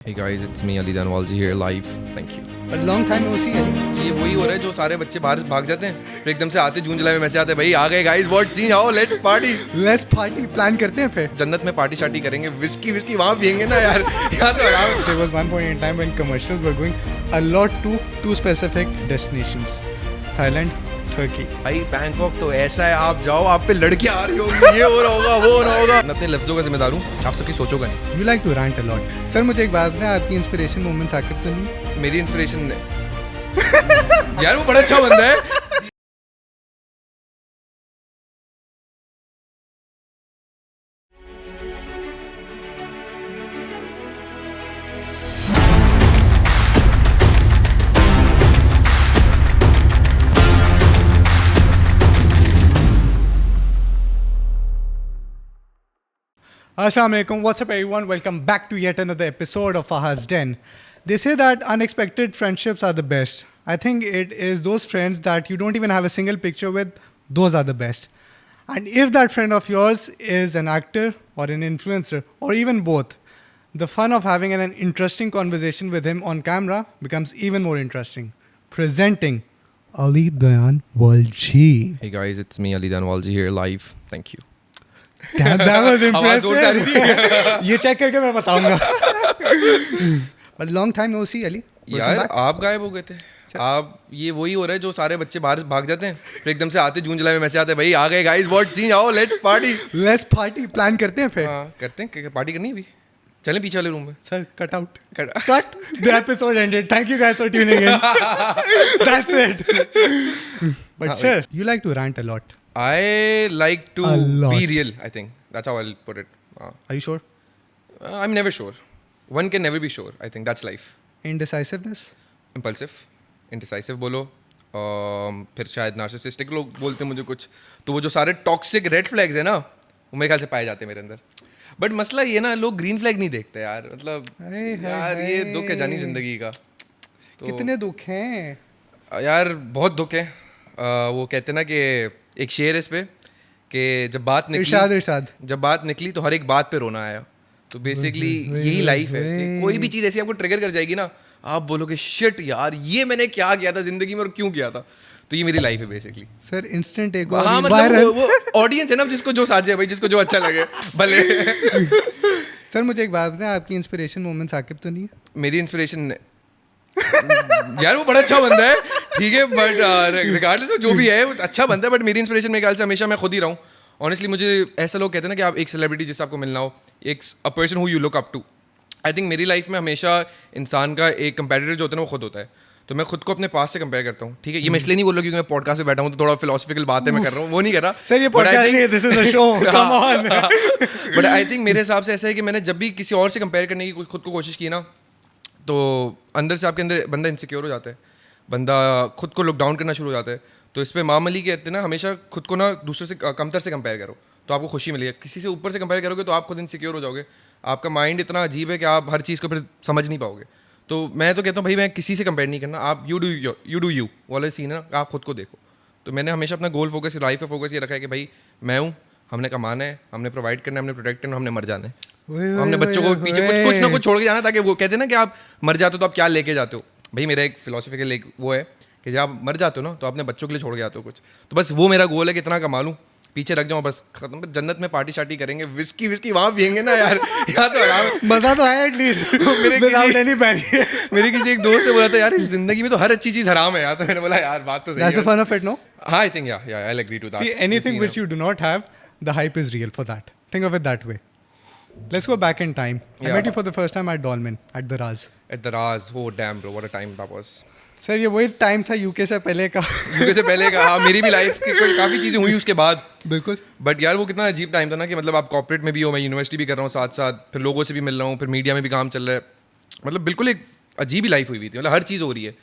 Hey guys, it's me Ali Danwalji here live. Thank you. A long time no see Ali. ये वही हो रहा है जो सारे बच्चे बाहर भाग जाते हैं फिर एकदम से आते जून जुलाई में मैसेज आते हैं भाई आ गए गाइस व्हाट सीन आओ let's party Let's party plan करते हैं फिर. जन्नत में पार्टी शार्टी करेंगे विस्की वहाँ पियेंगे ना यार यहाँ तो आराम There was one point in time when commercials were going a lot to two specific destinations, Thailand, Turkey. भाई बैंकॉक तो ऐसा है आप जाओ आप पे लड़कियां आ रही होंगी ये हो रहा होगा वो हो रहा होगा मैं अपने लफ्जों का जिम्मेदार हूँ आप सबकी सोचो का नहीं You like to rant a lot. Sir मुझे एक बात ना आपकी इंस्पिरेशन मोमेंट्स आकिब तो नहीं. मेरी इंस्पिरेशन यार वो बड़ा अच्छा बंदा है Assalamu alaikum. What's up, everyone? Welcome back to yet another episode of Fahad's Den. They say that unexpected friendships are the best. I think it is those friends that you don't even have a single picture with, those are the best. And if that friend of yours is an actor or an influencer or even both, the fun of having an interesting conversation with him on camera becomes even more interesting. Presenting Ali Danwalji. Hey guys, it's me Ali Danwalji here live. Thank you. Damn, that was आवाज जोर से आ रही impressive. ये check करके मैं बताऊंगा. But long time no see, Ali. Welcome यार back. आप गायब हो गए थे आप ये वही हो रहा है जो सारे बच्चे बाहर भाग जाते हैं फिर एकदम से आते जून जुलाई में मैसेज आते हैं भाई आ गए गाइस व्हाट सीन आओ let's party Let's party plan करते हैं फिर. हाँ करते हैं पार्टी करनी है अभी चलें पीछे वाले रूम में Sir, cut out. Cut. Cut. The episode ended. Thank you guys for tuning in. That's it. But sir, you like to rant a lot. I like to A lot. be real I think that's how I'll put it Are you sure? I'm never sure one can never be sure I think that's life Indecisiveness? impulsive indecisive बोलो फिर शायद narcissistic लोग बोलते हैं मुझे कुछ तो वो जो सारे टॉक्सिक रेड फ्लैग्स है ना वो मेरे ख्याल से पाए जाते हैं मेरे अंदर बट मसला ये ना लोग ग्रीन फ्लैग नहीं देखते यार मतलब अरे यार ये दुख है जानी जिंदगी का तो कितने दुख हैं. यार बहुत दुख है वो कहते हैं ना कि एक शेर है इस पे कि जब बात इरशाद निकली इरशाद. जब बात निकली तो हर एक बात पे रोना आया तो बेसिकली यही लाइफ है कि कोई भी चीज़ ऐसी आपको ट्रिगर कर जाएगी ना आप बोलोगे शिट यार ये मैंने क्या किया था जिंदगी में और क्यों किया था तो ये मेरी लाइफ है बेसिकली सर इंस्टेंट एक हाँ और मतलब viral. वो ऑडियंस है ना जिसको जो साझे भाई जिसको जो अच्छा लगे भले सर मुझे एक बात ना आपकी इंस्पिरेशन मोमेंट्स आकिब तो नहीं है. मेरी इंस्पिरेशन यार वो बड़ा अच्छा बंदा है ठीक है बट रिगार्डलेस जो भी है वो अच्छा बंदा है बट मेरी इंस्पिरेशन मेरे ख्याल से हमेशा मैं खुद ही रहा हूँ ऑनेस्टली मुझे ऐसा लोग कहते हैं ना कि आप एक सेलिब्रिटी जिससे आपको मिलना हो एक a person who you look up to I think मेरी लाइफ में हमेशा इंसान का एक कंपेटिटर जो होता है ना वो खुद होता है तो मैं खुद को अपने पास से कंपेयर करता हूँ ठीक है ये मैं इसलिए नहीं बोल रहा क्योंकि मैं पॉडकास्ट पे बैठा हूँ तो थोड़ा फिलोसफिकल बात है मैं कर रहा हूँ वो नहीं कर रहा सर ये पॉडकास्ट नहीं है, this is a show. Come on. But I think मेरे हिसाब से ऐसा है कि मैंने जब भी किसी और से कंपेयर करने की खुद को कोशिश की ना तो अंदर से आपके अंदर बंदा इनसिक्योर हो जाता है बंदा खुद को लुक डाउन करना शुरू हो जाता है तो इस पर मामली कहते हैं ना हमेशा खुद को ना दूसरे से कमतर से कंपेयर करो तो आपको खुशी मिलेगी किसी से ऊपर से कंपेयर करोगे तो आप खुद इनसिक्योर हो जाओगे आपका माइंड इतना अजीब है कि आप हर चीज़ को फिर समझ नहीं पाओगे तो मैं तो कहता हूँ भाई मैं किसी से कंपेयर नहीं करना आप यू डू यू वाला सीन है ना आप खुद को देखो तो मैंने हमेशा अपना गोल फोकस लाइफ का फोकस ये रखा है कि भाई मैं हूँ हमने कमाना है हमने प्रोवाइड करना है हमने प्रोटेक्ट करना है हमने मर जाना है हमने बच्चों को पीछे कुछ ना कुछ छोड़ के जाना ताकि वो कहते हैं ना कि आप मर जाते हो तो आप क्या लेके जाते हो भाई मेरा एक फिलोसफिकल एक वो है कि जब आप मर जाते हो ना तो अपने बच्चों के लिए छोड़ के जाते हो कुछ तो बस वो मेरा गोल है कि इतना कमा लूँ पीछे रख जाऊँ बस खत्म जन्नत में पार्टी शार्टी करेंगे विस्की वहाँ पियेंगे ना यार यहाँ तो आराम मजा तो आया एटलीस्ट. Without any barrier. मेरे किसी एक दोस्त से बोला था यार इस जिंदगी में तो हर अच्छी चीज़ हराम है यार तो मैंने बोला यार बात तो सही That's है the fun of it, no? हाँ आई थिंक या I agree to that See, anything which you do not have, the hype is real for that. Think of it that way. Let's go back in time. I Yeah. met you for the first time at Dolmen, at the Raz. At the Raz वो damn bro what a time that was sir ये वही time था UK से पहले का. UK से पहले का हाँ मेरी भी लाइफ की कोई काफ़ी चीज़ें हुई उसके बाद बिल्कुल. बट यार वो कितना अजीब टाइम था ना कि मतलब आप कॉर्पोरेट में भी हो मैं यूनिवर्सिटी भी कर रहा हूँ साथ साथ फिर लोगों से भी मिल रहा हूँ फिर मीडिया में भी काम चल रहा है मतलब बिल्कुल एक अजीब ही लाइफ हुई थी मतलब हर चीज़ हो रही है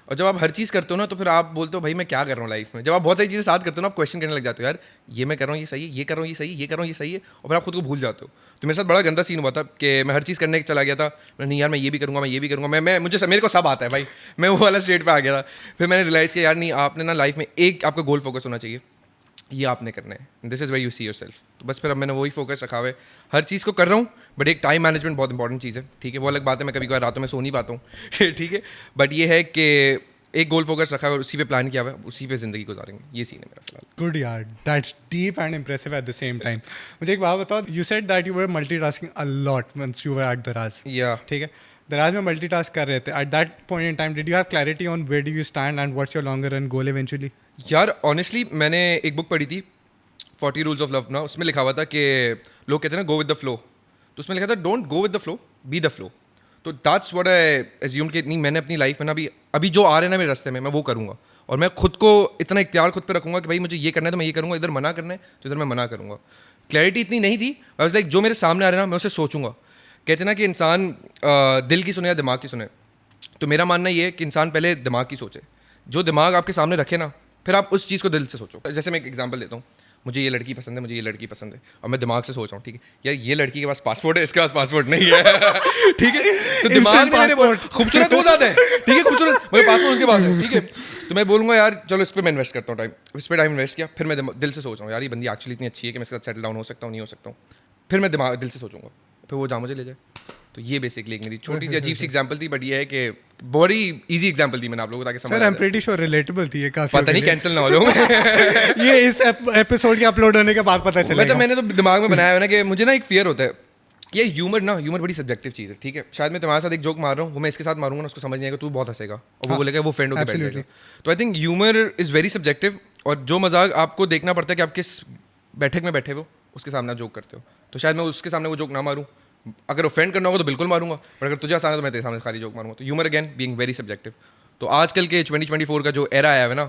और जब आप हर चीज़ करते हो ना तो फिर आप बोलते हो भाई मैं क्या कर रहा हूँ लाइफ में जब आप बहुत सारी चीज़ें साथ करते हो ना आप क्वेश्चन करने लग जाते हो यार ये मैं कर रहा हूँ ये सही है ये कर रहा हूँ ये सही है ये कर रहा हूँ ये सही है और फिर आप खुद को भूल जाते हो तो मेरे साथ बड़ा गंदा सीन हुआ था कि मैं हर चीज़ करने चला गया था मैं नहीं यार मैं ये भी करूँगा मैं ये भी करूँगा मैं मुझे मेरे को सब आता है भाई मैं वो वाला स्टेट पे आ गया था फिर मैंने रियलाइज़ किया यार नहीं आपने ना लाइफ में एक आपका गोल फोकस होना चाहिए ये आपने करना है, this is where you see yourself. तो बस फिर अब मैंने वही फोकस रखा हुआ है, हर चीज़ को कर रहा हूँ, बट एक टाइम मैनेजमेंट बहुत इंपॉर्टेंट चीज़ है, ठीक है। वो अलग बात है, मैं कभी कभार रातों में सो नहीं पाता हूँ ठीक है, बट ये है कि एक गोल फोकस रखा है और उसी पे प्लान किया हुआ है, उसी पे ज़िंदगी गुजारेंगे, ये सीन है मेरा फिलहाल। गुड यार, that's deep and impressive at the same time. मुझे एक बात बताओ, you said that you were multitasking a lot whence you were at Daraz. या ठीक है, दराज में मल्टीटास्क कर रहे थे। At that point in time did you have clarity on where do you stand and what's your longer run goal eventually? यार honestly मैंने एक बुक पढ़ी थी 40 रूल्स ऑफ लव ना, उसमें लिखा हुआ था कि लोग कहते हैं ना गो विद द फ्लो, तो उसमें लिखा था don't go with the flow, be the flow. तो दैट्स व्हाट आई एज्यूम कि नहीं, मैंने अपनी लाइफ में ना अभी जो आ रहे हैं ना मेरे रास्ते में, मैं वो करूँगा, और मैं खुद को इतना इख्तियार खुद पे रखूँगा कि भाई मुझे ये करना है तो मैं ये करूँगा, इधर मना करना है तो इधर मैं मना करूँगा। क्लैरिटी इतनी नहीं थी, आई वाज लाइक जो मेरे सामने आ रहे हैं ना मैं उसे सोचूंगा। कहते ना कि इंसान दिल की सुने या दिमाग की सुने, तो मेरा मानना ये है कि इंसान पहले दिमाग की सोचे, जो दिमाग आपके सामने रखे ना फिर आप उस चीज़ को दिल से सोचो। जैसे मैं एक एग्जांपल देता हूँ, मुझे ये लड़की पसंद है, मुझे ये लड़की पसंद है, और मैं दिमाग से सोच रहा हूँ ठीक है यार ये लड़की के पास पासपोर्ट है, इसके पास पासपोर्ट नहीं है ठीक है, तो दिमाग ने मेरे खूबसूरत हो जाता है, ठीक है खूबसूरत, मेरे पासपोर्ट उसके पास है, ठीक है, तो मैं बोलूँगा यार चलो इस पर मैं इन्वेस्ट करता हूँ टाइम, इस पर टाइम इन्वेस्ट किया, फिर मैं दिल से सोच रहा हूँ यार ये बंदी एक्चुअली इतनी अच्छी है कि मैं इसके साथ सेटल डाउन हो सकता हूँ, नहीं हो सकता हूँ, फिर मैं दिमाग दिल से सोचूंगा, फिर वो जहाँ मुझे ले जाए। तो ये बेसिकली एक मेरी छोटी सी अजीब सी एग्जांपल थी, बट ये है कि बड़ी इजी एग्जांपल दी मैंने आप लोगों को ताकि समझ sir I am pretty sure relatable थी ये काफी। पता नहीं कैंसिल ना हो जाऊँ ये इस एपिसोड के अपलोड होने के बाद पता चलेगा। मतलब मैंने तो दिमाग में बनाया है ना कि मुझे ना एक फियर होता है, ये ह्यूमर बड़ी सब्जेक्टिव चीज़ है, ठीक है। शायद मैं तुम्हारे साथ एक जोक मार रहा हूँ, वो मैं इसके साथ मारूंगा ना उसको समझ नहीं आएगा, तू बहुत हंसेगा और वो बोलेगा वो फ्रेंड होकर बैठ जाएगा। तो I think humour is very subjective, और जो मजाक आपको देखना पड़ता है कि आप किस बैठक में बैठे हो उसके सामने आप जोक करते हो, तो शायद मैं उसके सामने वो जोक ना मारूँ, अगर ऑफेंड करना होगा तो बिल्कुल मारूंगा, पर अगर तुझे आसान है तो मैं तेरे सामने खाली जोक मारूंगा। तो humour again being very subjective. तो आजकल के 2024 का जो एरा आया है ना,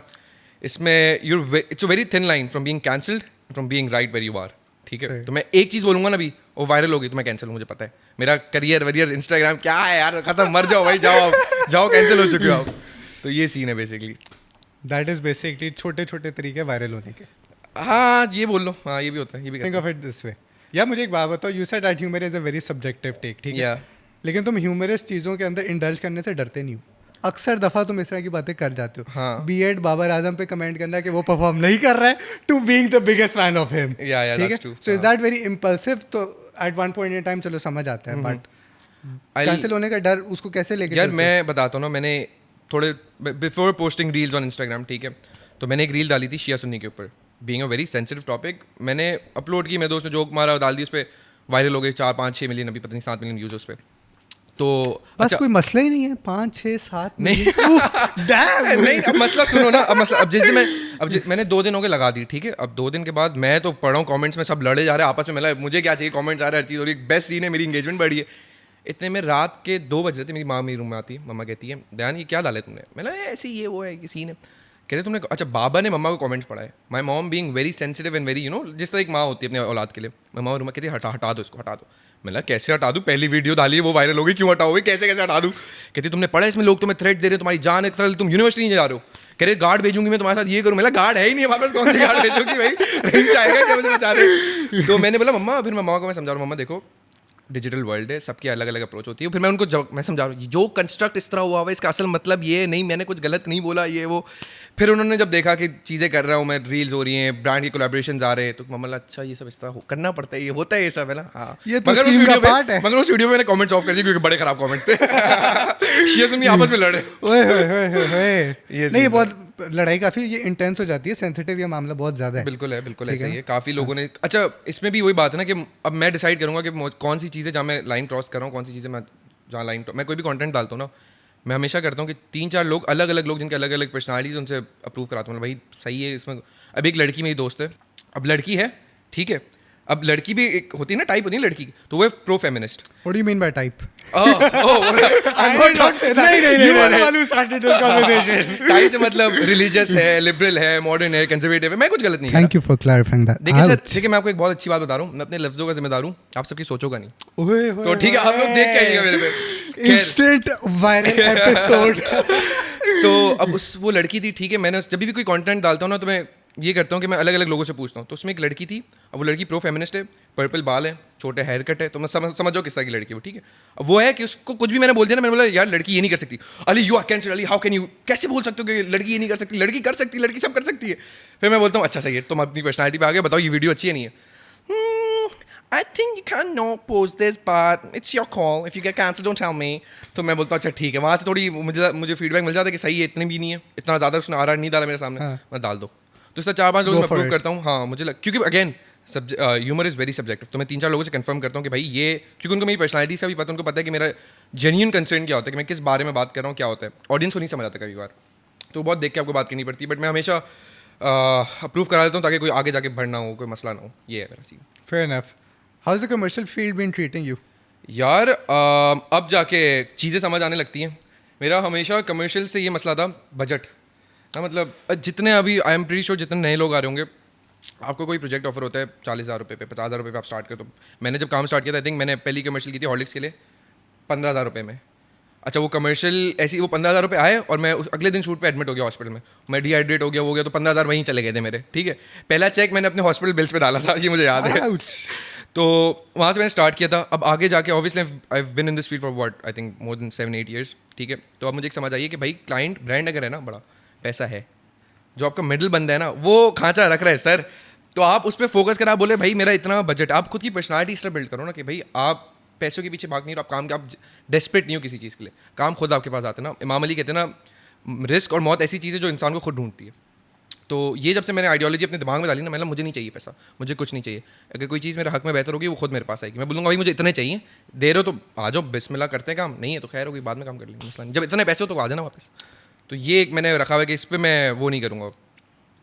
इसमें it's a very thin line from being cancelled from being right where you are, ठीक है। तो मैं एक चीज़ बोलूँगा ना अभी वो वायरल होगी तो मैं कैंसिल हूँ, मुझे पता है मेरा करियर वरियर इंस्टाग्राम क्या है यार, खत्म, मर जाओ भाई, जाओ आप जाओ, कैंसिल हो चुके हो आप। तो ये सीन है बेसिकली। दैट इज बेसिकली छोटे छोटे तरीके वायरल होने के। हाँ ये बोल लो, हाँ ये भी होता है, ये भी think of it this way. यार मुझे एक बात बताओ, you said that humour is a very subjective take, ठीक है, लेकिन तुम ह्यूमरस चीज़ों के अंदर इंडल्ज करने से डरते नहीं हो? अक्सर दफ़ा तुम इस तरह की बातें कर जाते हो। हाँ। बीएड बाबर आजम पे कमेंट करना कि वो परफॉर्म नहीं कर रहा है, to being the biggest fan of him, ठीक है। So is that very impulsive? तो at one point in time चलो समझ आता है, बट कैंसिल होने का डर उसको कैसे लेके यार मैं बताता हूँ ना, मैंने थोड़े before posting reels on Instagram, ठीक है, तो मैंने एक रील डाली थी शिया सुन्नी के ऊपर, being a very sensitive topic, मैंने अपलोड की, मेरे दोस्त ने जोक मारा, डाल दी, उस पर वायरल हो गई, 4-5-6 मिलियन, अभी पता नहीं 7 मिलियन व्यूज उस पर। तो बस अच्छा, कोई मसला ही नहीं है, 5-6-7 नहीं नहीं, अब मसला सुनो ना, अब जिस दिन मैंने 2 दिन हो गए लगा दी, ठीक है। अब 2 दिन के बाद मैं तो पढ़ा हूँ कमेंट्स में, सब लड़े जा रहे हैं आपस में, मतलब मुझे क्या चाहिए, कमेंट्स आ रहे हैं, हर चीज़ हो रही है, बेस्ट सीन है, मेरी इंगेजमेंट बढ़ी है। इतने में रात के 2 बज रहे थे, मेरी माँ मेरी रूम में आती है, मम्मा कहती है दयान ये क्या डाले तुमने, मैंने ऐसे ये वो है कि सीन है, कहते तुमने, अच्छा बाबा ने मम्मा को कमेंट्स पढ़ा है, my mom being very sensitive and very जिस तरह एक माँ होती है अपने औलाद के लिए, मम्मा रूम में कहती है हटा दो इसको, हटा दो। मतलब कैसे हटा दूँ, पहली वीडियो डाली है वो वायरल हो गई, क्यों हटाओगे, कैसे हटा दूँ। कहती तुमने पढ़ा इसमें लोग तुम्हें थ्रेट दे रहे हैं, तुम्हारी जान है, कल तुम यूनिवर्सिटी नहीं जा रहे हो, कह रहे गार्ड भेजूंगी मैं तुम्हारे साथ, ये करूँ, मतलब गार्ड है ही नहीं हमारे पास, कौन सी गार्ड भेजूंगी भाई, रिंच आएगा क्या मुझे बचा रहे। तो मैंने बोला मम्मा, फिर मम्मा को मैं समझा रहा हूँ, मम्मा देखो डिजिटल वर्ल्ड है, सबकी अलग अलग अप्रोच होती है। फिर मैं उनको मैं समझा रहा हूँ जो कंस्ट्रक्ट इस तरह हुआ हुआ है इसका असल मतलब ये नहीं, मैंने कुछ गलत नहीं बोला, ये वो। फिर उन्होंने जब देखा कि चीज़ें कर रहा हूँ मैं, रील्स हो रही हैं, ब्रांड की कोलैबोरेशंस आ रहे हैं, तो मम्मा अच्छा ये सब इस तरह करना पड़ता है, ये होता है, ये सब है ना। हाँ ये तो स्कीम का पार्ट है। मगर उस वीडियो में मैंने कमेंट्स ऑफ कर दिए क्योंकि बड़े खराब कमेंट्स थे शिया सुन्नी आपस में लड़े। नहीं, बहुत लड़ाई काफ़ी ये इंटेंस हो जाती है, सेंसिटिव ये मामला बहुत ज़्यादा है। बिल्कुल ऐसा ही है। काफ़ी लोगों ने, अच्छा इसमें भी वही बात है ना कि अब मैं डिसाइड करूँगा कि कौन सी चीज़ें जहाँ मैं लाइन क्रॉस कर रहा हूँ, कौन सी चीज़ें मैं जहाँ लाइन, मैं कोई भी कंटेंट डालता हूँ ना, मैं हमेशा करता हूँ कि 3-4 लोग अलग अलग लोग जिनके अलग अलग पर्सनालिटीज़, उनसे अप्रूव कराता हूँ भाई सही है इसमें। अब एक लड़की मेरी दोस्त है, अब लड़की है ठीक है, अब लड़की भी एक होती है ना, टाइप होती है लड़की की, तो वो है pro feminist. What do you mean by type? Type से मतलब रिलीजियस है, लिबरल है, मॉडर्न है, कंजर्वेटिव है, मैं कुछ गलत नहीं। Thank you for clarifying that. देखिए सर, देखिए मैं आपको एक बहुत अच्छी बात बता रहा हूँ, मैं अपने लफ्जों का जिम्मेदार हूँ, आप सबकी सोचो का नहीं। तो ठीक है, आप लोग देख के आइएगा मेरे पे। Instant viral episode. तो अब वो लड़की थी ठीक है, मैंने जब भी कोई कंटेंट डालता हूँ ना, तो मैं ये करता हूँ कि मैं अलग अलग लोगों से पूछता हूँ। तो उसमें एक लड़की थी, अब वो लड़की प्रो फेमिनिस्ट है, पर्पल बाल है, छोटे हेयर कट है, तो मैं समझो किस तरह की लड़की है वो, ठीक है। अब वो है कि उसको कुछ भी मैंने बोल दिया ना, मैंने बोला यार लड़की ये नहीं कर सकती, Ali you are cancer, Ali how can you, कैसे बोल सकते हो कि लड़की ये नहीं कर सकती, लड़की कर सकती है, लड़की सब कर सकती है। फिर मैं बोलता हूँ अच्छा सही है, तुम अपनी पर्सनैलिटी पे आ गए, बताओ ये वीडियो अच्छी है नहीं है। I think you can't not post this, but it's your call. If you get cancer, don't tell me. तो मैं बोलता हूँ अच्छा ठीक है, वहाँ से थोड़ी मुझे फीडबैक मिल जाता है कि सही है, इतनी भी नहीं है, इतना ज़्यादा उसने आरा नहीं डाला मेरे सामने, मैं डाल दो। तो इससे 4-5 लोगों से मैं प्रूव करता हूँ, हाँ मुझे क्योंकि again humour is very subjective. तो मैं 3-4 लोगों से कंफर्म करता हूँ कि भाई ये, क्योंकि उनको मेरी पर्सनैलिटी से भी पता, उनको पता है कि मेरा जेन्यून कंसर्न क्या होता है, कि मैं किस बारे में बात कर रहा हूँ, क्या होता है। ऑडियंस को नहीं समझ आता कभी बार, तो बहुत देख के आपको बात करनी पड़ती है, बट मैं हमेशा अप्रूव करा देता हूँ ताकि कोई आगे जाके बढ़ना हो, कोई मसला ना हो। ये है मेरा scene. Fair enough. How's the commercial field been treating you? यार अब जाके चीज़ें समझ आने लगती हैं। मेरा हमेशा कमर्शियल से ये मसला था, बजट। हाँ मतलब जितने अभी आई एम प्रीटी श्योर जितने नए लोग आ रहे होंगे, आपको कोई प्रोजेक्ट ऑफर होता है 40,000 रुपये पे, 50,000 रुपये पे आप स्टार्ट करते हो। मैंने जब काम स्टार्ट किया था, आई थिंक मैंने पहली कमर्शियल की थी हॉर्लिक्स के लिए 15,000 रुपये में। अच्छा वो कमर्शियल ऐसी, वो 15,000 रुपये आए और मैं अगले दिन शूट पे एडमिट हो गया हॉस्पिटल में, मैं डिहाइड्रेट हो गया, तो 15,000 वहीं चले गए थे मेरे, ठीक है। पहला चेक मैंने अपने हॉस्पिटल बिल्स पे डाला था, ये मुझे याद है। Ouch. तो वहाँ से मैंने स्टार्ट किया था। अब आगे जाके obviously I have been in this field for what I think more than 7-8 years, ठीक है। तो अब मुझे एक समझ आई है कि भाई क्लाइंट ब्रांड अगर है ना बड़ा, पैसा है, जो आपका मिडिल बंदा है ना वो खांचा रख रहा है सर, तो आप उस पर फोकस करें। आप बोले भाई मेरा इतना बजट, आप खुद की पर्सनैलिटी इस तरह बिल्ड करो ना कि भाई आप पैसों के पीछे भाग नहीं रहो, आप काम के, आप डेस्परेट नहीं हो किसी चीज़ के लिए, काम खुद आपके पास आता है ना। इमाम अली कहते हैं ना, रिस्क और मौत ऐसी चीज़ है जो इंसान को खुद ढूंढती है। तो ये जब से मैंने आइडियोलॉजी अपने दिमाग में डाली ना, मतलब मुझे नहीं चाहिए पैसा, मुझे कुछ नहीं चाहिए। अगर कोई चीज़ मेरे हक में बेहतर होगी वो खुद मेरे पास आएगी। मैं बोलूँगा भाई मुझे इतने चाहिए, दे रहे हो तो आ जाओ, बिस्मिल्लाह करते हैं काम, नहीं है तो खैर होगी, बाद में काम कर लेंगे, मसला नहीं। जब इतने पैसे हो तो आ जाना वापस। तो ये एक मैंने रखा हुआ है कि इस पर मैं वो नहीं करूँगा,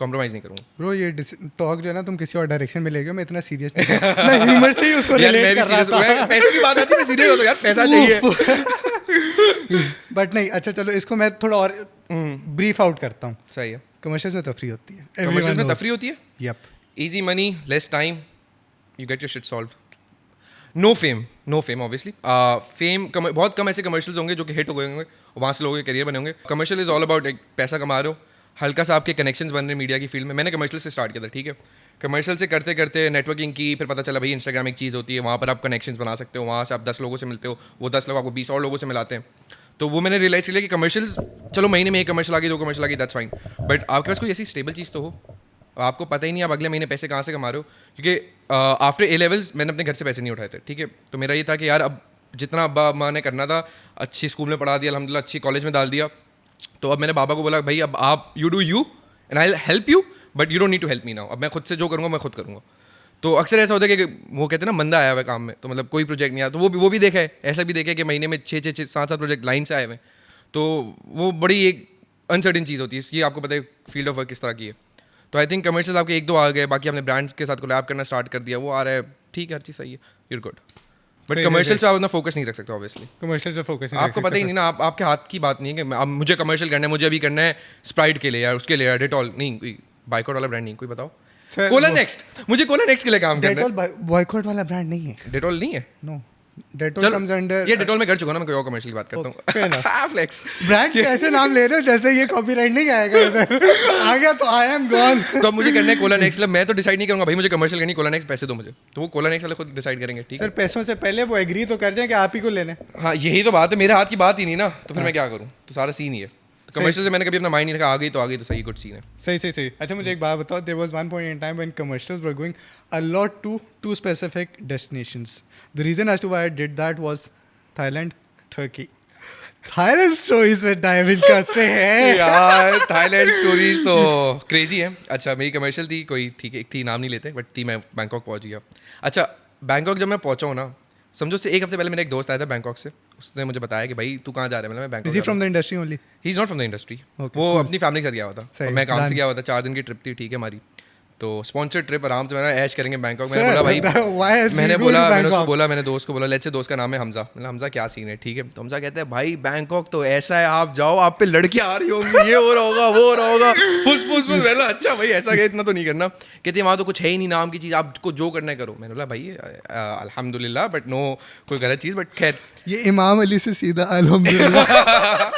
कॉम्प्रोमाइज़ नहीं करूँगा। ब्रो ये टॉक जो है ना तुम किसी और डायरेक्शन में ले गए, मैं इतना सीरियस नहीं मैं ह्यूमर से ही उसको यार मैं रिलेट भी कर रहा सीरियस, था। पैसे की बात आती है मैं सीरियस होता हूँ यार, पैसा चाहिए। बट नहीं, अच्छा चलो इसको मैं थोड़ा और ब्रीफ आउट करता हूँ। सही है, कमर्शियल्स में तफरी होती है, कमर्शियल्स में तफरी होती है, yup, easy money, less time, you get your shit solved. No fame obviously. Fame बहुत कम ऐसे कमर्शियल्स होंगे जो कि हिट हो गए होंगे, वहाँ से लोगों के करियर बने होंगे। कमर्शियल इज़ ऑल अबाउट एक पैसा कमा रहे हो, हल्का सा आपके कनेक्शंस बन रहे हैं मीडिया की फील्ड में। मैंने कमर्शियल से स्टार्ट किया था, ठीक है। कमर्शियल से करते करते नेटवर्किंग की, फिर पता चला भाई इंस्टाग्राम एक चीज़ होती है, वहाँ पर आप कनेक्शंस बना सकते हो, वहाँ से आप 10 लोगों से मिलते हो, वो 10 लोग आपको 20 और लोगों से मिलाते हैं। तो वो मैंने रियलाइज़ कर लिया कि कमर्शियल्स, चलो महीने में एक कमर्शियल आ गई, 2 कमर्शियल आ गई, दैट्स फाइन, बट आपके पास कोई ऐसी स्टेबल चीज़ तो हो, आपको पता ही नहीं आप अगले महीने पैसे कहाँ से कमा रहे हो। क्योंकि आफ्टर ए लेवल्स मैंने अपने घर से पैसे नहीं उठाए थे, ठीक है। तो मेरा ये था कि यार अब जितना अब्बा अम्मा ने करना था, अच्छी स्कूल में पढ़ा दिया अल्हम्दुलिल्लाह, अच्छी कॉलेज में डाल दिया। तो अब मैंने बाबा को बोला भाई अब आप you do you and I will help you, but you don't need to help me now. अब मैं खुद से जो करूँगा मैं खुद करूँगा। तो अक्सर ऐसा होता है कि वो कहते हैं ना मंदा आया हुआ है काम में, तो मतलब कोई प्रोजेक्ट नहीं आया, तो वो भी देखा है, ऐसा भी देखा है कि महीने में 6-7 प्रोजेक्ट लाइन से आए हुए हैं। तो वो बड़ी एक अनसर्टेन चीज़ होती है, ये आपको पता है फील्ड ऑफ वर्क किस तरह की है। तो आई थिंक कमर्शियल आपके 1-2 आ गए, बाकी आपने ब्रांड्स के साथ कोलैब करना स्टार्ट कर दिया, वो आ रहा है, ठीक है, हर चीज़ सही है, यूर गुड। बट कमर्शियल से आप अपना फोकस नहीं रख सकते ऑब्वियसली, कमर्शियल पे फोकस आपको पता ही नहीं ना, आपके हाथ की बात नहीं है कि अब मुझे कमर्शियल करना है, मुझे अभी करना है स्प्राइट के लिए यार, उसके लिए यार डेटॉल नहीं, कोई बाइकआउट वाला ब्रांड नहीं, कोई बताओ। कोला नेक्स्ट, मुझे कोला नेक्स्ट के लिए काम करना है। डेटॉल बॉयकॉट वाला ब्रांड नहीं है, डेटॉल नहीं है, नो, डेटॉल कम्स अंडर, ये डेटॉल में कर चुका ना, मैं कोई और कमर्शियल की बात करता हूँ। फ्लेक्स ब्रांड के ऐसे नाम ले रहे हो जैसे ये कॉपीराइट नहीं आएगा इधर, आ गया तो आई एम गॉन। तो अब मुझे करना है कोला नेक्स्ट, मैं तो डिसाइड नहीं करूंगा भाई मुझे कमर्शियल करनी, कोला नेक्स्ट पैसे दो मुझे, तो वो कोला नेक्स्ट वाले खुद डिसाइड करेंगे, ठीक है। सर पैसों से पहले वो एग्री तो कर जाए कि आप ही को लेने। हाँ यही तो बात है, मेरे हाथ की बात ही नहीं ना, तो फिर मैं क्या करूँ, तो सारा सीन ही है। कमर्शियल से मैंने कभी अपना माइंड नहीं रखा, आ गई तो आ गई, तो सही गुड सीन है। सही। अच्छा मुझे एक बात बताओ, there was one point in time when commercials were going a lot to two specific destinations. The reason as to why I did that was Thailand, Turkey. Thailand stories में dive in करते हैं यार Thailand stories तो crazy है। अच्छा मेरी commercial थी कोई, ठीक है, एक थी, नाम नहीं लेते, बट थी, मैं बैंकॉक पहुंच गया। अच्छा बैंकॉक जब मैं पहुंचा हूँ ना, समझो से 1 हफ्ते पहले मेरा एक दोस्त आया था बैंकॉक से, उसने मुझे बताया कि भाई तू कहाँ जा रहा है, मैं Bangkok. Is he from the industry only? He is not from the industry, वो अपनी फैमिली के साथ गया हुआ था और मैं काम से गया हुआ था, 4 दिन की ट्रिप थी, ठीक है हमारी। तो स्पॉन्सर्ड ट्रिप, आराम से मैंने ऐश करेंगे बैंकॉक। मैंने बोला भाई, मैंने उसको बोला, मैंने दोस्त को बोला, लेट्स से दोस्त का नाम है हमजा, मतलब हमजा क्या सीन है, ठीक है। तो हमजा कहते हैं भाई बैंकॉक तो ऐसा है, आप जाओ, आप पे लड़कियां आ रही होंगी, ये हो रहा होगा, वो हो रहा होगा, फुस मैंने अच्छा भाई ऐसा क्या, इतना तो नहीं करना। कहते वहाँ तो कुछ है ही नहीं नाम की चीज़, आपको जो करना है करो। मैंने बोला भाई अल्हम्दुलिल्लाह, बट नो कोई गलत चीज़, बट खैर ये इमाम अली से सीधा अल्हम्दुलिल्लाह।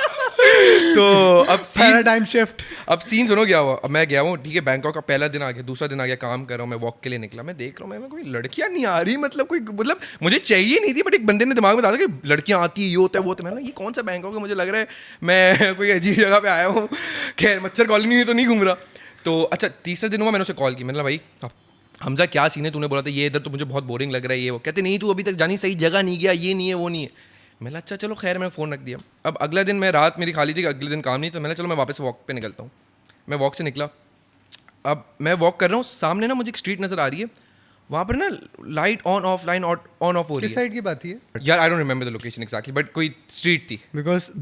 तो अब सीन पैराडाइम शिफ्ट. अब सीन सुनो क्या हुआ. अब मैं गया हूँ, ठीक है, बैंकॉक का पहला दिन आ गया, दूसरा दिन आ गया, काम कर रहा हूँ, मैं वॉक के लिए निकला, मैं देख रहा हूँ, मैं कोई लड़कियाँ नहीं आ रही, मतलब कोई, मतलब मुझे चाहिए नहीं थी, बट एक बंदे ने दिमाग में डाला कि लड़कियाँ आती है, ये होता है वो होता है. मैंने ये कौन सा बैंकॉक है, मुझे लग रहा है मैं कोई अजीब जगह पे आया हूँ. खैर मच्छर कॉलोनी में तो नहीं घूम रहा. तो अच्छा तीसरा दिन हुआ, मैंने उसे कॉल की, मैंने भाई हमजा क्या सीन है, तूने बोला था ये इधर तो मुझे बहुत बोरिंग लग रहा है ये वो. कहते नहीं तू अभी तक जानी सही जगह नहीं गया, ये नहीं है वो नहीं है. मैंने अच्छा चलो खैर, मैंने फ़ोन रख दिया. अब अगला दिन मैं रात मेरी खाली थी, अगले दिन काम नहीं, तो मैंने चलो मैं वापस वॉक पे निकलता हूँ. मैं वॉक से निकला. अब मैं वॉक कर रहा हूँ, सामने ना मुझे एक स्ट्रीट नज़र आ रही है, वहाँ पर ना light on off line on off हो रही किस है. साइड की बात है? यार I don't remember the location exactly, but कोई स्ट्रीट थी. Because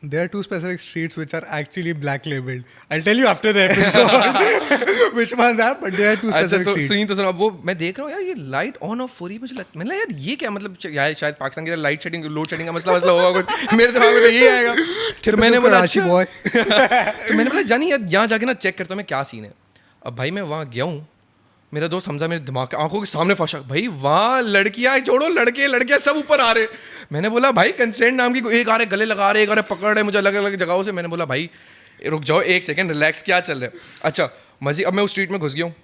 there are two specific streets which are actually black labeled. I'll tell you after the episode which ones are, but there are two अच्छा specific तो streets. सुनी तो सुनो, अब वो मैं देख रहा हूँ यार, ये लाइट ऑन ऑफ हो रही है, मुझे मैंने यार ये क्या मतलब, यार शायद पाकिस्तान की लाइट शेडिंग लोड शेडिंग का मसला होगा कुछ. मेरे दिमाग में तो ये आएगा. तो मैंने बोला Karachi अच्छा. boy. तो मैंने बोला जानी यार यहाँ जाके ना चेक करता हूँ मैं क्या सीन है. अब भाई मैं वहाँ गया हूँ, मेरा दोस्त हमजा मेरे दिमाग के आंखों के सामने फंसा. भाई वहाँ लड़कियाँ छोड़ो, लड़के लड़कियाँ सब ऊपर आ रहे. मैंने बोला भाई कंसेंट नाम की, एक आ रहे गले लगा रहे, एक आ रहे पकड़ रहे मुझे अलग अलग जगहों से. मैंने बोला भाई रुक जाओ एक सेकंड, रिलैक्स, क्या चल रहा है. अच्छा मजी. अब मैं उस स्ट्रीट में घुस गया हूँ.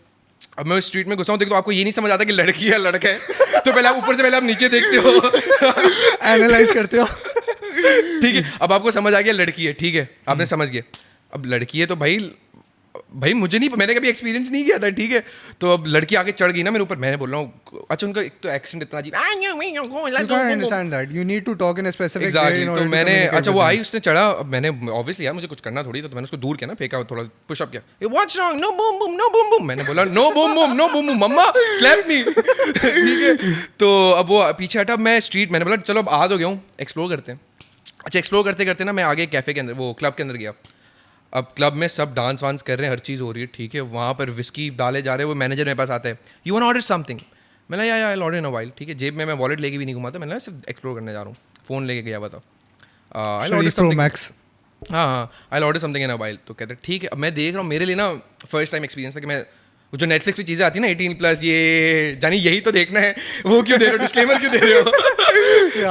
अब मैं उस स्ट्रीट में घुसा हूँ, देखो आपको ये नहीं समझ आता कि लड़की है लड़का है, तो पहले आप ऊपर से पहले आप नीचे देखते हो, एनालाइज करते हो. ठीक है. अब आपको समझ आ गया लड़की है, ठीक है, आपने समझ गया. अब लड़की है तो भाई मुझे नहीं, मैंने कभी एक्सपीरियंस नहीं किया था, ठीक है. तो अब लड़की आके चढ़ गई ना मेरे ऊपर. मैंने बोल रहा हूँ अच्छा, उनका एक तो एक्सेंट इतना अजीब. You can't understand that. You need to talk in a specific way exactly. in तो order to मैंने communicate अच्छा with वो them. आई, उसने चढ़ा. अब मैंने ऑब्वियसली यार मुझे कुछ करना थोड़ी, तो मैंने उसको दूर किया ना, फेंका थोड़ा, पुशअप किया. What's wrong, no boom boom, no boom boom. मैंने बोला no boom boom, no boom boom, mama slap me. ठीक है. तो अब वो पीछे हटा, मैं स्ट्रीट, मैंने बोला चलो अब आ तो गया हूँ, एक्सप्लोर करते हैं. अच्छा एक्सप्लोर करते करते ना मैं आगे कैफ़े के अंदर, वो क्लब के अंदर गया. अब क्लब में सब डांस वांस कर रहे हैं, हर चीज़ हो रही है, ठीक है. वहाँ पर विस्की डाले जा रहे हैं, वो मैनेजर मेरे पास आता है, यू वांट ऑर्डर समथिंग. मैंने या आई ऑर्डर इन अ वाइल, ठीक है. जेब में मैं वॉलेट लेके भी नहीं घुमा था, मैंने सिर्फ एक्सप्लोर करने जा रहा हूँ, फ़ोन लेके गया हुआ था. I order Sharif Pro something. Max. हाँ I order something in a while. तो कहते ठीक है. अब मैं देख रहा हूँ, मेरे लिए ना फर्स्ट टाइम एक्सपीरियंस था कि मैं वो जो नेटफ्लिक्स पे चीज़ें आती है ना 18+, ये जानी यही तो देखना है, वो क्यों दे रहे हो, डिस्क्लेमर क्यों दे रहे हो.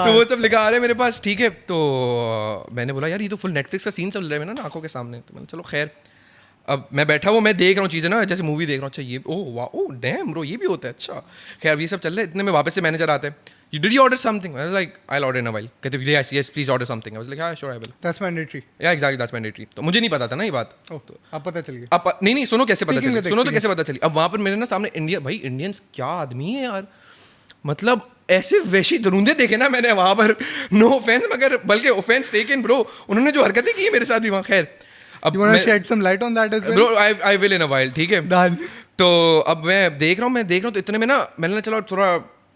तो वो सब लिखा आ रहा है मेरे पास, ठीक है. तो मैंने बोला यार ये तो फुल नेटफ्लिक्स का सीन चल रहा है मेरा ना आंखों के सामने. तो मैंने चलो खैर. अब मैं बैठा हुआ, मैं देख रहा हूँ चीज़ें ना, जैसे मूवी देख रहा हूँ. अच्छा ये ओह वाह, ओह डैम ब्रो, ये भी होता है. अच्छा खैर ये सब चल रहा है. इतने में वापस से मैनेजर आता है, you did you order something. I was like I order in a while. कहते yes yes please order something. I was like हां sure I will. That's mandatory. या एग्जैक्टली दैट्स मैंडेटरी. तो मुझे नहीं पता था ना ये बात. Oh, अब पता चल गया. अब नहीं सुनो कैसे पता Speaking चली, with सुनो तो कैसे experience. पता चली. अब वहाँ पर मेरे ना सामने इंडिया, भाई इंडियंस क्या आदमी है यार, मतलब ऐसे वैशी दरुंदे देखे ना मैंने वहाँ पर. नो ऑफेंस, मगर बल्कि ऑफेंस टेकन ब्रो. उन्होंने जो हरकतें की है मेरे साथ भी वहाँ. खैर अब You want to shed some light on that as well? Bro I will in a while, ठीक है. Done. तो अब मैं देख रहा हूँ, तो इतने में ना मैंने ना चलो थोड़ा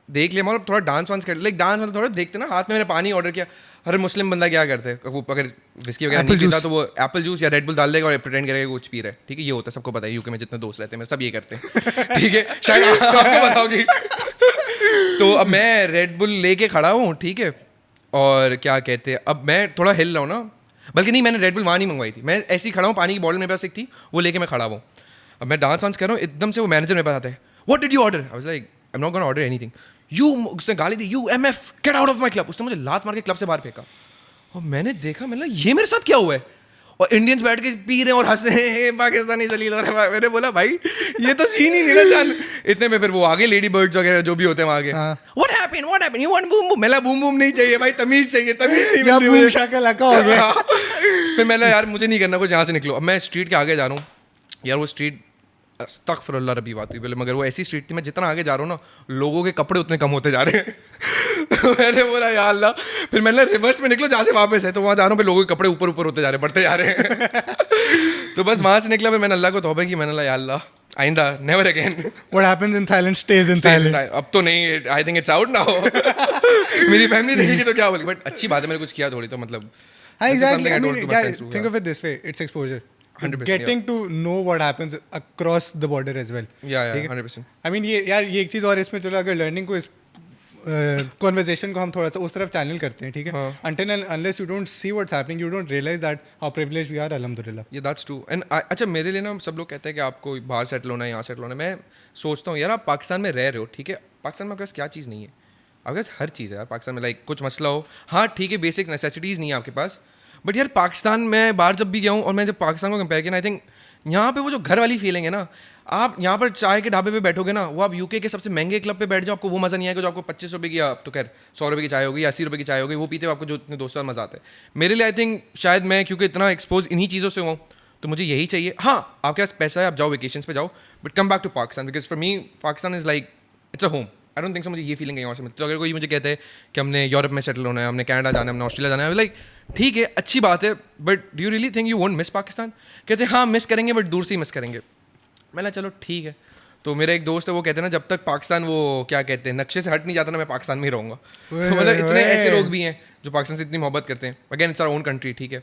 देख लिया, मतलब थोड़ा डांस वांस कर, लाइक डांस वांस थोड़ा देखते ना. हाथ में मैंने पानी ऑर्डर किया. हर मुस्लिम बंदा क्या करते हैं, वो अगर विस्की वगैरह नहीं पीता तो वो एप्पल जूस या रेड बुल डाल देगा और प्रिटेंड करेगा कुछ पी रहा है, ठीक है. ये होता है, सबको पता है, यूके में जितने दोस्त रहते हैं सब ये करते हैं, ठीक है. शायद आपको बताओगी. तो अब मैं रेड बुल लेके खड़ा हूँ, ठीक है. और क्या कहते हैं, अब मैं थोड़ा हिल रहा हूँ ना, बल्कि नहीं मैंने रेड बुल वहाँ नहीं मंगवाई थी, मैं ऐसे ही खड़ा हूँ, पानी की बॉटल मेरे पास एक थी, वो लेके मैं खड़ा हूँ. अब मैं डांस वांस कर रहा हूँ, एकदम से वो मैनेजर मेरे पास आता है. What did you order. I was like I am not gonna order anything. You, उसने गाली दी, you MF get out of my club. उसने मुझे लात मार के क्लब से बाहर फेंका. और मैंने देखा, मैंने ये मेरे साथ क्या हुआ है. और इंडियंस बैठ के पी रहे हैं और हंस रहे हैं, पाकिस्तानी जलील. मैंने बोला भाई ये तो सीन ही नहीं ना जान. इतने में फिर वो आगे लेडी बर्ड्स वगैरह जो भी होते हैं वहाँ आगे. What happened you want boom boom. मेरा बूम बूम नहीं चाहिए भाई, तमीज चाहिए, तमीज नहीं मिल रही मुझे. शाका हो गया. फिर मैंने यार मुझे नहीं करना कुछ, यहाँ से निकलो. अब मैं स्ट्रीट के आगे जा रहा हूँ यार, वो स्ट्रीट अस्तगफिरुल्लाह रबी बात हुई पहले, मगर वो ऐसी स्ट्रीट थी, मैं जितना आगे जा रहा हूँ ना लोगों के कपड़े उतने कम होते जा रहे हैं. मैंने बोला या अल्लाह. फिर मैंने रिवर्स में निकलो जहाँ से वापस है, तो वहाँ जा रहा हूँ, फिर लोगों के कपड़े ऊपर ऊपर होते जा रहे हैं, बढ़ते जा रहे हैं. तो बस वहाँ से निकला. फिर मैंने अल्लाह को तौबा की, मैंने बोला या अल्लाह आइंदा never again. What happens in Thailand stays in Thailand. अब तो नहीं, आई थिंक इट्स आउट नाउ. मेरी फैमिली देखेगी तो क्या बोलेगी, बट अच्छी बात है मैंने कुछ किया थोड़ी, तो मतलब Exactly. I mean, think of it this way: it's exposure. 100%, Getting to know what happens across the border as well. Yeah, ठीक है? 100%. I mean ये यार ये एक चीज़ और इसमें चलो, अगर लर्निंग को इस कॉन्वर्जेशन को हम थोड़ा सा उस तरफ चैनल करते हैं, ठीक है. Until and unless you don't see what's happening, you don't realize that how privileged we are. Alhamdulillah. ये दैट्स ट्रू. एंड अच्छा मेरे लिए ना सब लोग कहते हैं कि आपको बाहर सेटल होना है, यहाँ सेटल होना है. मैं सोचता हूँ यार आप पाकिस्तान में रह रहे हो, ठीक है. पाकिस्तान में आपके पास क्या चीज़ नहीं है, आपके पास हर चीज़ है यार पाकिस्तान में. लाइक कुछ मसला हो, हाँ ठीक है, बेसिक नेसेसिटीज़ नहीं है आपके पास, बट यार पाकिस्तान में बाहर जब भी गया हूँ और मैं जब पाकिस्तान को कंपेयर किया ना, आई थिंक यहाँ पे वो जो घर वाली फीलिंग है ना, आप यहाँ पर चाय के ढाबे पे बैठोगे ना, वो आप यूके के सबसे महंगे क्लब पे बैठ जाओ, आपको वो मज़ा नहीं आएगा जो आपको 25 रुपये की, आप तो खैर 100 रुपये की चाय होगी या 80 रुपये की चाय होगी, वो पीते हो आपको जो इतने दोस्तों मज़ा आता है। मेरे लिए आई थिंक शायद मैं क्योंकि इतना एक्सपोज इन्हीं चीज़ों से हुआ, तो मुझे यही चाहिए। हाँ, आपके पास पैसा है, आप जाओ वेकेशंस पे जाओ, but come back to Pakistan, because for me Pakistan is like it's a home. I don't think so मुझे ये फीलिंग कहीं और से मिलती। तो अगर कोई मुझे कहते हैं कि हमने यूरोप में सेटल होना है, हमने कनाडा जाना है, हमने ऑस्ट्रेलिया जाना है, लाइक ठीक है, अच्छी बात है, but do you really think you won't miss Pakistan? कहते हैं हाँ मिस करेंगे, बट दूर से ही मिस करेंगे। मैंने चलो ठीक है। तो मेरा एक दोस्त है, वो कहते हैं ना, जब तक पाकिस्तान वो क्या कहते हैं नक्शे से हट नहीं जाता ना, मैं पाकिस्तान में ही रहूँगा। तो मतलब इतने ऐसे लोग भी हैं जो पाकिस्तान से इतनी मोहब्बत करते हैं। Again it's our own country, ठीक है।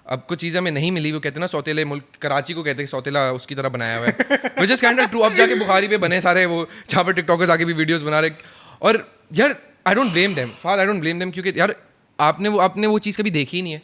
अब कुछ चीज़ें हमें नहीं मिली, वो कहते हैं ना सौतेले मुल्क, कराची को कहते हैं सौतेला उसकी तरह बनाया हुआ है, which is kind of true. अब जाके बुखारी पे बने सारे वो, जहाँ पर टिकटॉकर्स आके भी वीडियोज़ बना रहे, और यार I don't blame them, I don't blame them, क्योंकि यार आपने वो चीज़ कभी देखी ही नहीं है।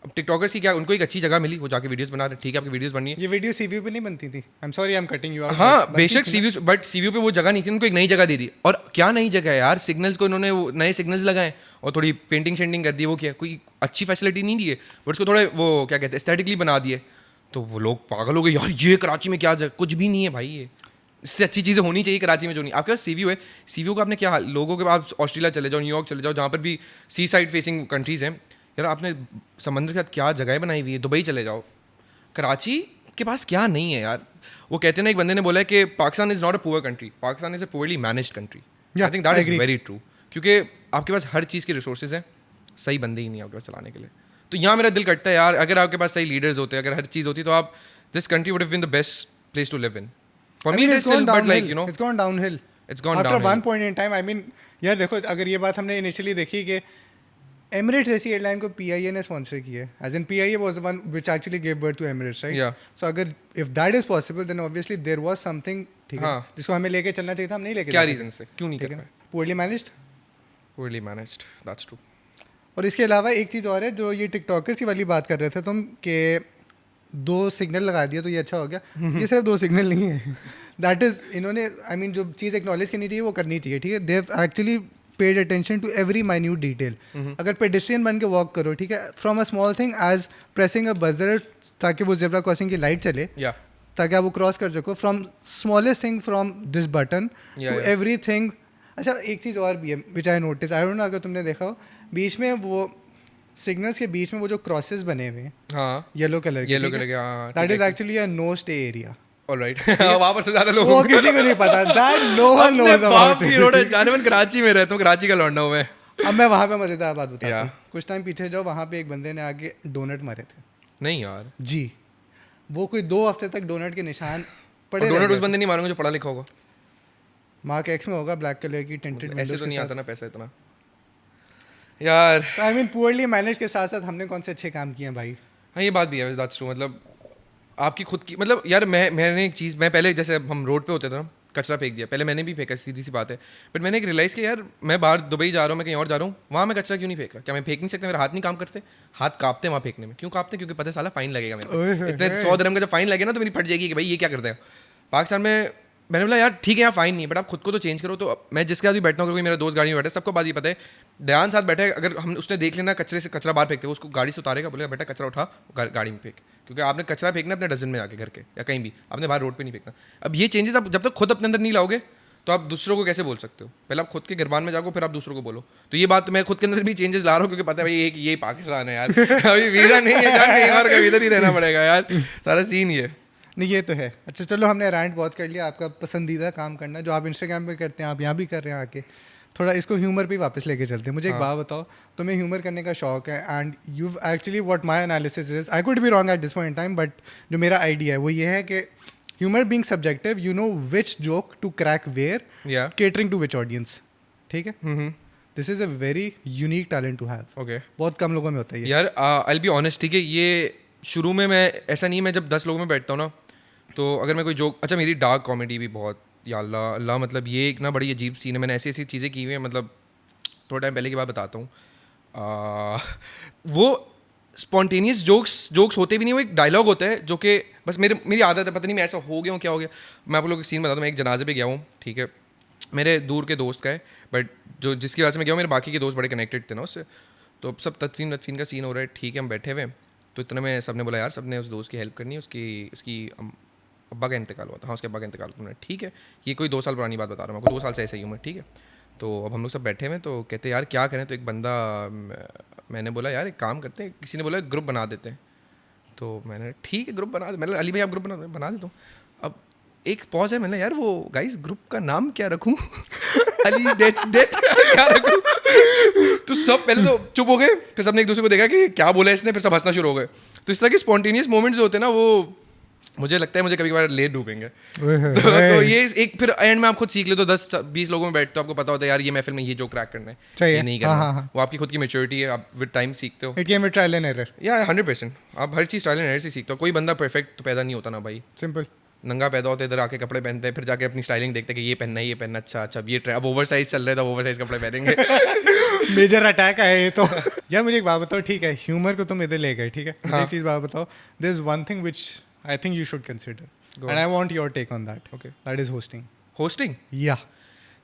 अब टिकटॉकर्स की क्या, उनको एक अच्छी जगह मिली, वो जाके वीडियोस बना रहे, ठीक है आपकी वीडियोस बननी है। ये वीडियो सीव्यू पे नहीं बनती थी, I am sorry I am cutting you out. हाँ बेशक सीव्यू, बट सीव्यू पे वो जगह नहीं थी, उनको एक नई जगह दे दी। और क्या नई जगह है यार, सिग्नल्स को इन्होंने वो नए सिग्नल्स लगाए और थोड़ी पेंटिंग शेंटिंग कर दी। वो क्या कोई अच्छी फैसिलिटी नहीं दी है, बट उसको थोड़े वो क्या कहते हैं एस्थेटिकली बना दिए। तो वो लोग पागल हो गए यार, ये कराची में क्या जगह, कुछ भी नहीं है भाई, ये इससे अच्छी चीज़ें होनी चाहिए कराची में जो नहीं। आपके पास सीव्यू है, सीव्यू का आपने क्या हाल, लोगों के पास ऑस्ट्रेलिया चले जाओ, न्यूयॉर्क चले जाओ, जहाँ पर भी सी साइड फेसिंग कंट्रीज़ हैं, यार आपने समंदर के साथ क्या जगह बनाई हुई है। दुबई चले जाओ, कराची के पास क्या नहीं है यार। वो कहते हैं ना, एक बंदे ने बोला है कि Pakistan is not a poor country, Pakistan is a poorly managed country. I think that is very true, क्योंकि आपके पास हर चीज़ के रिसोर्सेज हैं, सही बंदे ही नहीं है आपके पास चलाने के लिए। तो यहाँ मेरा दिल करता है यार, अगर आपके पास सही लीडर्स होते, अगर हर चीज़ होती, तो आप this country would have been the best place to live in. For me it is still, but like you know it's gone downhill, it's gone after downhill. One point in time. I mean यार देखो, अगर ये बात हमने initially देखी कि Emirates जैसी airline को पीआईए ने स्पॉन्सर किया है, as in PIA was the one which actually give birth to Emirates, right? Yeah. So अगर if that is possible then obviously there was something, ठीक है, हाँ. जिसको हमें लेके चलना चाहिए था, हम नहीं लेके क्या जा सके, रीजन से क्यों नहीं ठीक कर है पाए? ना, पोorly managed. Poorly managed, that's true. और इसके अलावा एक चीज़ और है, जो ये टिकटॉकर्स की वाली बात कर रहे थे तुम, कि 2 सिग्नल लगा दिया तो ये अच्छा हो गया। ये सिर्फ 2 सिग्नल नहीं है, दैट इज़ इन्होंने आई मीन जो चीज़ एक्नॉलेज करनी चाहिए वो करनी चाहिए, ठीक है। They have actually paid attention to every minute detail. अगर पेडिस्ट्रियन बन के वॉक करो, ठीक है, from a small thing as pressing a buzzer ताकि वो जेब्रा क्रॉसिंग की लाइट चले, Yeah. ताकि आप वो क्रॉस कर सको, from smallest thing from this button to everything. अच्छा एक चीज़ और भी है which I notice, I don't know अगर तुमने देखा हो, बीच में वो सिग्नल्स के बीच में वो जो क्रॉसेस बने हुए हैं हाँ, येलो कलर के, येलो कलर के, हाँ, that is actually a no stay area. Alright. वहाँ पर से ज़्यादा लोग, वो किसी को नहीं पता, that no one knows about it. जाने मन कराची में रहता हूँ, कराची का लौंडा हूँ मैं। अब मैं वहाँ पे मज़ेदार बात बताता हूँ। Yeah. कुछ टाइम पीछे जाओ, वहाँ पे एक बंदे ने आगे डोनट मारे थे नहीं यार, जी, वो कोई 2 हफ्ते तक डोनट के निशान पड़े डोनट रह उस बंदे नहीं मारूंगा जो पढ़ा लिखा होगा। मार्क एक्स में होगा, ब्लैक कलर की टेंटेड ऐसे तो नहीं आता ना पैसा इतना यार। आई मीन पुअरली मैनेज के साथ साथ हमने कौन से अच्छे काम किए हैं भाई। हाँ ये बात भी है, दैट्स ट्रू। मतलब आपकी खुद की, मतलब यार मैंने एक चीज़, मैं पहले जैसे हम रोड पे होते थे ना, कचरा फेंक दिया, पहले मैंने भी फेंका, सीधी सी बात है। बट मैंने एक रियलाइज़ किया यार, मैं बाहर दुबई जा रहा हूँ, मैं कहीं और जा रहा हूँ, वहाँ मैं कचरा क्यों नहीं फेंक रहा? क्या मैं फेंक नहीं सकता? मेरे हाथ नहीं काम करते? हाथ कांपते वहाँ फेंकने में। क्यों कांपते? क्योंकि पता है साला फाइन लगेगा मेरा। इतने 100 दिरहम का जब फाइन लगे ना तो मेरी फट जाएगी कि भाई ये क्या करते हैं। पाकिस्तान में मैंने बोला यार ठीक है यहाँ फाइन नहीं है, बट आप खुद को तो चेंज करो। तो मैं जिसके साथ भी बैठता हूँ, कोई मेरा दोस्त गाड़ी में बैठा है, सबको बात ये पता है, दयान साथ बैठा है, अगर हम उसने देख लेना कचरे से कचरा बाहर फेंकते, उसको गाड़ी से उतारेगा, बोलेगा बेटा कचरा उठा, गाड़ी में फेंक। क्योंकि आपने कचरा फेंकना अपने डस्टबिन में आके घर के या कहीं भी, आपने बाहर रोड पे नहीं फेंकना। अब ये चेंजेस आप जब तक खुद अपने अंदर नहीं लाओगे तो आप दूसरों को कैसे बोल सकते हो? पहले आप खुद के गिरबान में जाओ, फिर आप दूसरों को बोलो। तो ये बात मैं खुद के अंदर भी चेंजेस ला रहा हूँ, क्योंकि पता है भाई एक ये पाकिस्तान है यार, अभी वीज़ा नहीं है, जान कहीं और का इधर ही रहना पड़ेगा यार, सारा सीन ये। नहीं ये तो है। अच्छा चलो हमने रैंट बहुत कर लिया, आपका पसंदीदा काम करना जो आप इंस्टाग्राम पे करते हैं, आप यहाँ भी कर रहे हैं आके, थोड़ा इसको ह्यूमर पे वापस लेके चलते हैं। मुझे एक बात बताओ, तुम्हें ह्यूमर करने का शौक है, and you actually what my analysis is, I could be wrong at this point in time, but जो मेरा आइडिया है वो ये है कि humour being subjective, you know which joke to crack where, या केटरिंग टू विच ऑडियंस, ठीक है। This is a very unique talent to have. Okay बहुत कम लोगों में होता है ये। यार आई बी ऑनेस्ट, ठीक है, ये शुरू में मैं ऐसा नहीं, मैं जब 10 लोगों में बैठता हूँ ना, तो अगर मैं कोई जोक, अच्छा मेरी डार्क कॉमेडी भी बहुत, या अल्लाह अल्लाह, मतलब ये एक ना बड़ी अजीब सीन है, मैंने ऐसी ऐसी चीज़ें की हुई हैं, मतलब थोड़ा टाइम पहले की बात बताता हूँ। वो स्पॉन्टेनियस जोक्स होते भी नहीं, वो एक डायलॉग होता है जो कि बस मेरी आदत है, पता नहीं मैं ऐसा हो गया हूँ क्या हो गया। मैं आप लोगों को सीन बताता हूँ, मैं एक जनाजे पे गया हूँ, ठीक है, मेरे दूर के दोस्त का है, बट जो जिसकी वजह से मैं गया हूँ, मेरे बाकी के दोस्त बड़े कनेक्टेड थे ना उससे। तो अब सब तदफीन का सीन हो रहा है, ठीक है हम बैठे हुए हैं, तो इतने में सबने बोला यार सबने उस दोस्त की हेल्प करनी है, उसकी अब्बा का इंतकाल हुआ था, हाँ उसके अब्बा का इंतकाल हुआ। ठीक है, ये कोई 2 साल पुरानी बात बता रहा हूँ मैं, 2 साल से ऐसे ही हूँ मैं, ठीक है। तो अब हम लोग सब बैठे हुए तो कहते यार क्या करें, तो एक बंदा, मैंने बोला यार एक काम करते हैं, किसी ने बोला ग्रुप बना देते हैं, तो मैंने ठीक है ग्रुप बना दे, मैंने अली भाई आप ग्रुप बना देता हूँ। अब एक पॉज है, मैंने यार वो गाइस ग्रुप का नाम क्या रखूँ अली डेथ क्या रखूँ। तो सब पहले तो चुप हो गए, फिर सबने एक दूसरे को देखा कि क्या बोला इसने, फिर सब हंसना शुरू हो गए। तो इस तरह के स्पॉन्टेनियस मोमेंट्स जो होते हैं ना, वो मुझे लगता है मुझे कभी कभार लेट डूबेंगे। तो ये एक फिर एंड में आप खुद सीख ले, तो 10-20 लोगों में बैठते हो, आपको पता होता है यार ये महफिल में ये जो क्रैक करना है, ये नहीं करना। वो आपकी खुद की मैच्योरिटी है, आप विद टाइम सीखते हो। It came with trial and error. या 100% आप हर चीज़ ट्रायल एंड एरर से सीखते हो। कोई बंदा परफेक्ट तो पैदा नहीं होता ना भाई, सिंपल। नंगा पैदा होते इधर आके कपड़े पहनते हैं, फिर जाके अपनी स्टाइलिंग देखते हैं कि ये पहनना है, ये पहनना, अच्छा अब ये अब ओवर साइज चल रहा है तो ओवर साइज कपड़े पहनेंगे। मेजर अटैक है ये तो। यार मुझे एक बात बताओ, ठीक है ह्यूमर को तुम इधर ले गए, ठीक है, मुझे एक चीज़ बात बताओ, there is one thing which I think you should consider and I want your take on that. Okay. That is hosting. Hosting या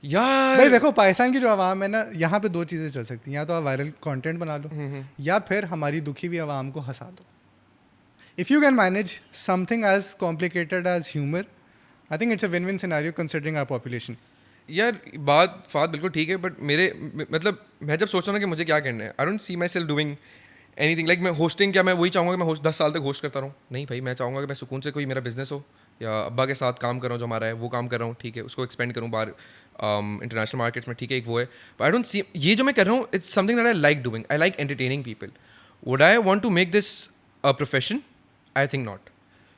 यार भाई देखो, पाकिस्तान की जो आवाम है ना, यहाँ पे 2 चीज़ें चल सकती हैं, या तो आप वायरल कंटेंट बना लो, या फिर हमारी दुखी हुई आवाम को हंसा दो। If you can manage something as complicated as humour, I think it's a win win scenario considering our population. यार बात बिल्कुल ठीक है, बट मेरे मतलब मैं जब सोच रहा हूँ ना कि मुझे क्या करना है, I don't see my self doing anything like मैं होस्टिंग, क्या मैं वही चाहूँगा कि मैं 10 साल तक होस्ट करता रहूँ? नहीं भाई, मैं चाहूँगा कि मैं सुकून से कोई मेरा बिजनेस हो, या अब्बा के साथ काम कर रहा हूँ जो हमारा है वो काम कर रहा हूँ, ठीक है, उसको एक्सपेंड करूँ बाहर इंटरनेशनल मार्केट्स में, ठीक है, एक वो है। बट आई डोंट सी ये जो मैं कर रहा हूँ, it's something that I like doing, I like entertaining people. Would I want to make this a profession? I think not,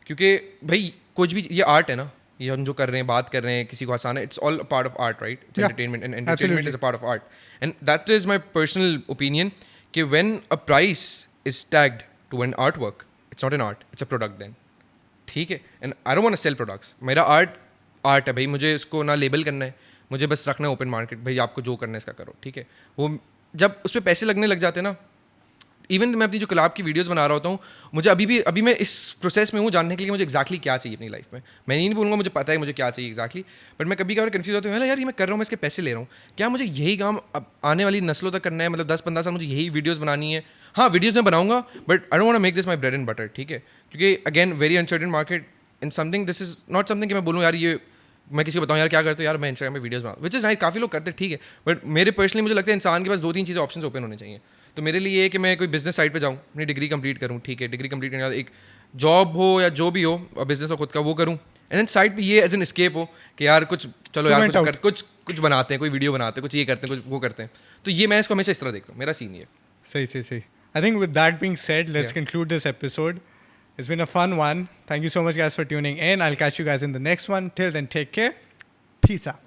क्योंकि भाई कुछ भी ये आर्ट है ना, ये हम जो कर रहे हैं, बात कर रहे हैं, किसी को हंसाना, it's all part of art, right? It's entertainment, and entertainment is a part of art, and that is my personal opinion कि when a price is tagged to an artwork, it's not an art, it's a product then, ठीक है। and I don't want to sell products, मेरा art है भाई, मुझे इसको ना label करना है, मुझे बस रखना है ओपन मार्केट, भाई आपको जो करना है इसका करो, ठीक है। वो जब उस पर पैसे लगने लग जाते हैं ना, इवन मैं अपनी जो कलाब की वीडियोस बना रहा होता हूँ, मुझे अभी मैं इस प्रोसेस में हूँ जानने के लिए मुझे एक्जैक्टली क्या चाहिए अपनी लाइफ में। मैं नहीं बोलूँगा मुझे पता है मुझे क्या चाहिए एक्जैक्टली, बट मैं कभी कभार कन्फ्यूज होता हूँ, यार ये मैं कर रहा हूँ, मैं इसके पैसे ले रहा हूँ, क्या मुझे यही काम अब आने वाली नस्लों तक करना है, मतलब 10-15 साल मुझे यही वीडियोज़ बनानी है? हाँ वीडियोज़ मैं बनाऊँगा, but I don't want to make this my bread and butter, ठीक है, क्योंकि again very uncertain market in something, this is not something कि मैं बोलूँ यार ये मैं किसी को बताऊँ यार क्या करते हो, यार मैं इंस्टाग्राम पे वीडियोस बनाऊँ, विच इज़ काफ़ी लोग करते हैं, ठीक है, बट मेरे पर्सनली मुझे लगता है इंसान के पास 2-3 चीज़ें ऑप्शन ओपन होने चाहिए। तो मेरे लिए ये है कि मैं कोई बिजनेस साइट पे जाऊँ, अपनी डिग्री कंप्लीट करूँ, ठीक है, डिग्री कंप्लीट करने के बाद एक जॉब हो या जो भी हो, बिजनेस हो खुद का, वो करूँ, एंड देन साइड पे ये एज एन एस्केप हो कि यार कुछ चलो यार कुछ बनाते हैं, कोई वीडियो बनाते हैं, कुछ ये करते हैं, कुछ वो करते हैं। तो ये मैं इसको हमेशा इस तरह देखता हूँ, मेरा सीन ये। सही। I think with that being said, let's conclude this episode. It's been a fun one. Thank you so much guys for tuning in. I'll catch you guys in the next one. Till then, take care. Peace out.